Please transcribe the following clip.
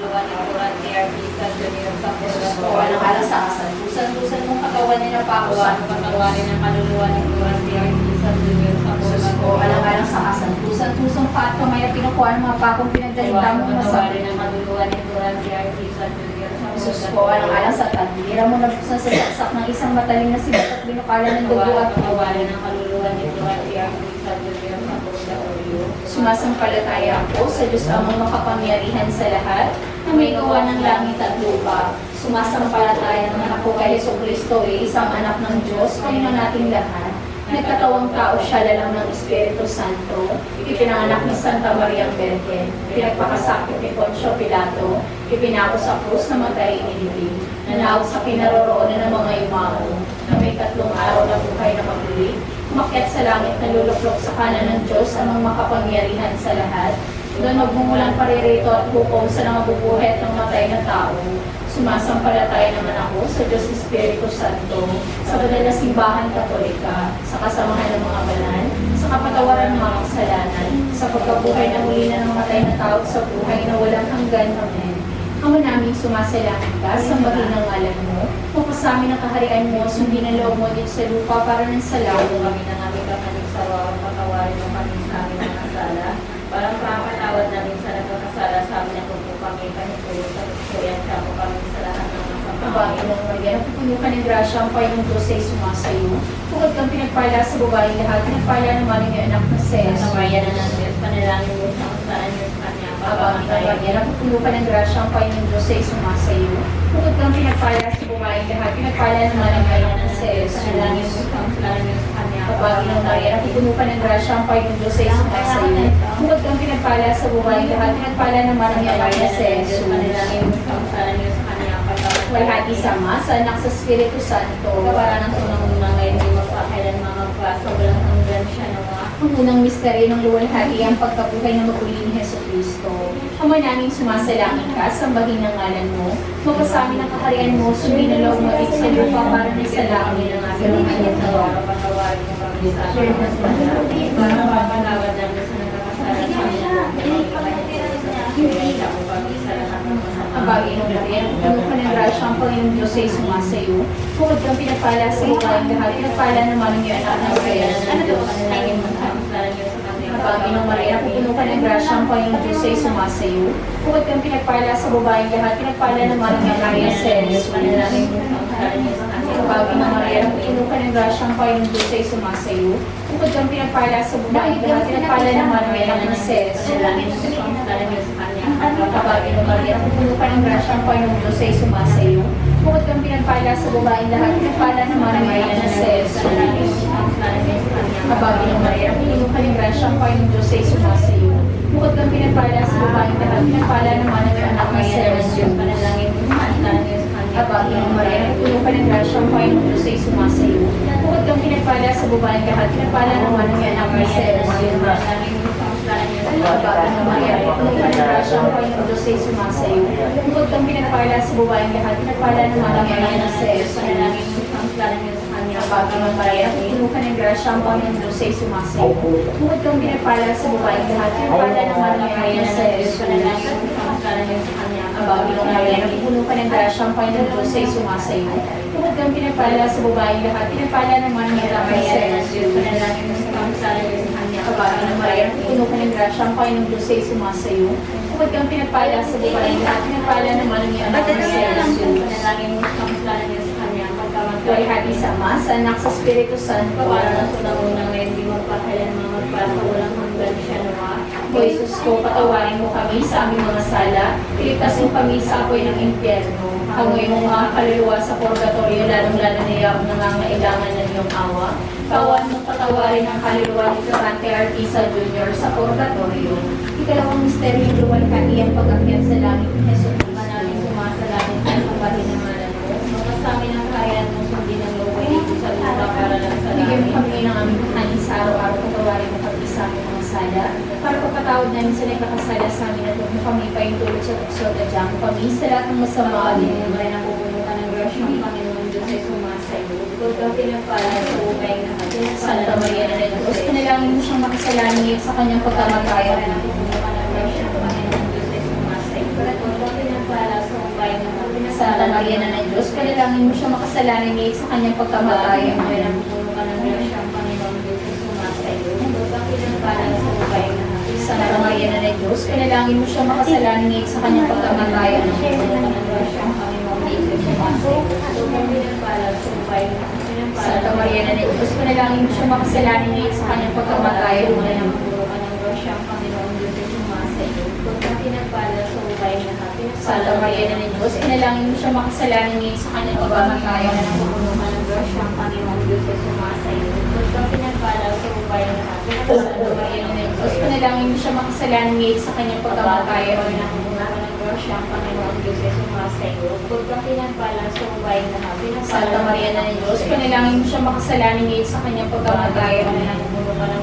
kaluluwa ni Durante Artista Junior sa O alang-alang sa kasantusan mong katawan ni Napakuan, patawarin ang kaluluwa ni Durante Artista Junior sa o alang-alang sa kasantusan pa at kamay at pinukuha ng mga pakong pinagdalita mong masakit. patawarin ang kaluluwa ni Durante Artista Junior sa Sus ko, alang-alang sa tandira mo nabuksan sa saksak ng isang mataling na sibat at binukala ng dugo at patawarin ang kaluluwa ni Durante Artista Junior sa purgatorio. sumasampalataya ako sa Diyos amang makapangyarihan sa lahat na may gawa ng langit at lupa. Sumasampalataya naman ako kay Jesucristo, isang anak ng Diyos, Panginoon nating lahat. Nagkatawang tao siya lalang ng Espiritu Santo, ipinanganak ni Santa Maria Virgen, pinagpakasakit ni Poncio Pilato, ipinako sa krus na matay inilibing, nanawag sa kinaroroonan ng mga yumao, na may 3 araw na buhay na maguli, umakyat sa langit na luluklok sa kanan ng Diyos amang makapangyarihan sa lahat, doon magmumulang paririto at hukom sa nangabubuhay at ng matay na tao. Sumasampalataya naman ako sa Diyos Espiritu Santo, sa banal na simbahan katolika, sa kasamahan ng mga banal, sa kapatawaran ng mga kasalanan, sa pagkabuhay na muli na ng matay na tao at sa buhay na walang hanggan. Amen. Ama naming sumasalangit ka, sambahin ang ngalan mo, mapasamin ang kaharian mo, sundin ang loob mo dito sa lupa para ng salamat. Kami ng aming kakanig sa bawat patawarin mo kami sa aming mga sala. Parang pakatawad namin sa nagkakasala sa amin ang po kami kahituyo sa kaya siya po kami sa lahat ng masama. Panginoon Maria, napupuno ka ng grasya, ang Panginoong Diyos ay sumasayo. Bukod kang pinagpala sa babae lahat, pinagpala naman ang iyong anak na si Sa Jesus. Maria na ng Diyos, panalangin mo sa kasalan niyo sa Kanya. Panginoon Maria, napupuno ka ng grasya, ang Panginoong Diyos ay sumasayo. Bukod kang pinagpala sa babae lahat, pinagpala naman ang iyong anak na si Jesus. Panalangin mo sa kasalan niyo sa Kanya. Panginoon Maria, napupuno ka ng grasya, ang Panginoong Diyos ay sumasayo. Bukod kang pinagpala sa babae lahat, pinagpala naman ang iyong anak na si Jesus. Panalangin mo sa kasalan niyo sa Kanya. Walhati sa Ama, sa Anak, sa Espiritu Santo. Kawaran ng unang-una ngayon, di magpakailan mga magpasa, walang hanggan siya na mga Ang unang misteryo ng luwalhati ang pagkabuhay na maguli ni Jesucristo. Ama namin sumasalangit ka, sambahin ang ngalan mo, mapasamin ang kaharian mo, sundin ang loob mo dito sa lupa para ng sa langit ng aming mga tawa. patawarin mo kami sa aming masala. Para mapapalawad namin sa nagkakasala sa amin. Hindi ako kami sa lahat ng masama. Ang bagay ng Maria, puno ka ng grasya, ang Panginoong Diyos ay sumasayo. Bukod kang pinagpala sa babaeng lahat, pinagpala naman ang iyong anak na si Jesus. Ano daw panalangin mo sa kasalan niyo sa Kanya. Ang bagay ng Maria, puno ka ng grasya, ang Panginoong Diyos ay sumasayo. Bukod kang pinagpala sa babaeng lahat, pinagpala naman ang iyong anak na si Jesus. Panalangin mo sa kasalan niyo sa Kanya. Ang bagay ng Maria, puno ka ng grasya, ang Panginoong Diyos ay sumasayo. Bukod kang pinagpala sa babaeng lahat, pinagpala naman ang iyong anak na si Jesus. Panalangin mo sa kasalan niyo sa Kanya. Kapag ng Maria, puno ka ng grasya, ang Panginoong Diyos ay sumasayo. Bukod kang pinagpala sa babaeng lahat, pinagpala naman ang iyong anak na si Jesus. Panalangin mo sa kasalan niyo sa Kanya. Kapag ng Maria, puno ka ng grasya, ang Panginoong Diyos ay sumasayo. Bukod kang pinagpala sa babaeng lahat, pinagpala naman ang iyong anak na si Jesus. Panalangin mo sa kasalan niyo sa Kanya. Kapag ng Maria, puno ka ng grasya, ang Panginoong Diyos ay sumasayo. Bukod kang pinagpala sa babaeng lahat, pinagpala naman ang iyong anak na si Jesus. Panalangin mo sa kasalan niyo sa Kanya. Kapag ng Maria, puno ka ng grasya, ang Panginoong Diyos ay sumasayo. Bukod kang pinagpala sa babaeng lahat, pinagpala naman ang iyong anak na si Jesus. Panalangin mo sa kasalan niyo sa Kanya. Kapag ng Maria, puno ka ng grasya, ang Panginoong Diyos ay sumasayo. Bukod kang pinagpala sa babaeng lahat, pinagpala naman ang iyong anak na si Jesus. Panalangin mo sa kasalan niyo sa Kanya. Ang bagay ng Maria, puno ka ng grasya, ang Panginoong Diyos ay sumasayo. Bukod kang pinagpala sa babaeng lahat, pinagpala naman ang iyong anak na si Jesus. Panalangin mo sa kasalan niyo sa Kanya. Ang bagay ng Maria, puno ka ng grasya, ang Panginoong Diyos ay sumasayo. Bukod kang pinagpala sa babaeng lahat, pinagpala naman ang iyong anak na si Jesus. Panalangin mo sa kasalan niyo sa Kanya. Walhati sa Ama, sa Anak, sa Espiritu Santo. Kawaran ng unang-una ngayon, di magpakailan mga magpasa, walang hanggan siya nawa. O Jesus ko, patawarin mo kami sa aming mga sala, iligtas mo kami sa apoy ng impyerno. Hangoy mo mga kaluluwa sa purgatorio, lalong-lalo na yung nangangailangan ng iyong awa. Kawan mo patawarin ang kaluluwa ni Durante Artista Junior sa purgatorio. Ikalawang misteryo ng luwalhati ang pag-akyat sa langit ni Jesus. Manaming sumasalangit at sambahin ang ngalan mo. Magkasamin ang kahayan mo, sundin ang loob ay dito sa lupa para lang sa Bigyan mo langit. kami ng aming kanin sa araw-araw, patawarin mo kami sa aming mga sala. Para papatawad namin sa nagkakasala sa amin at huwag mo kami paintulot sa tukso at adyan mo kami sa lahat ng masama. Pagkain mo rin ang pupunutan ng grasya ng Panginoon Diyos ay sumasayo. Bukod kang pinagpala sa upay na Santa Maria na Diyos, panalangin mo siyang makisalangit sa kanyang pagkamatay. Pupunutan ng grasya ng Panginoon Diyos ay sumasayo. Bukod kang Maria na ng Diyos, panalangin mo siya makasalanan niya sa kanyang pagkamatay. May napupuno ka ng grasya ang Panginoon Diyos ay sumasayo. Huwag pinagpala sa babae na Santa Maria na ng Diyos, panalangin mo siya makasalanan niya sa kanyang pagkamatay. napupuno ka ng grasya ang Panginoon Diyos ay sumasayo. Huwag pinagpala sa babae na Santa Maria na ng Diyos, panalangin mo siya makasalanan niya sa kanyang pagkamatay. May napupuno ka ng grasya ang Panginoon Diyos ay sumasayo. Huwag pinagpala sa babae na Santa Maria na ng Diyos, panalangin mo siya makasalanan niya sa kanyang pagkamatay. napupuno ka ng grasya ang Panginoon Diyos ay sumasayo. Huwag pinagpala sa babae na Santa Maria na ng Diyos, panalangin mo siya makasalanan niya sa kanyang pagkamatay. napupuno ka ng grasya ang Panginoon Diyos ay sumasayo. Huwag kang pinagpala sa babae na Santa Maria na ng Diyos, panalangin mo siya makasalanan niya sa kanyang pagkamatay. napupuno ka ng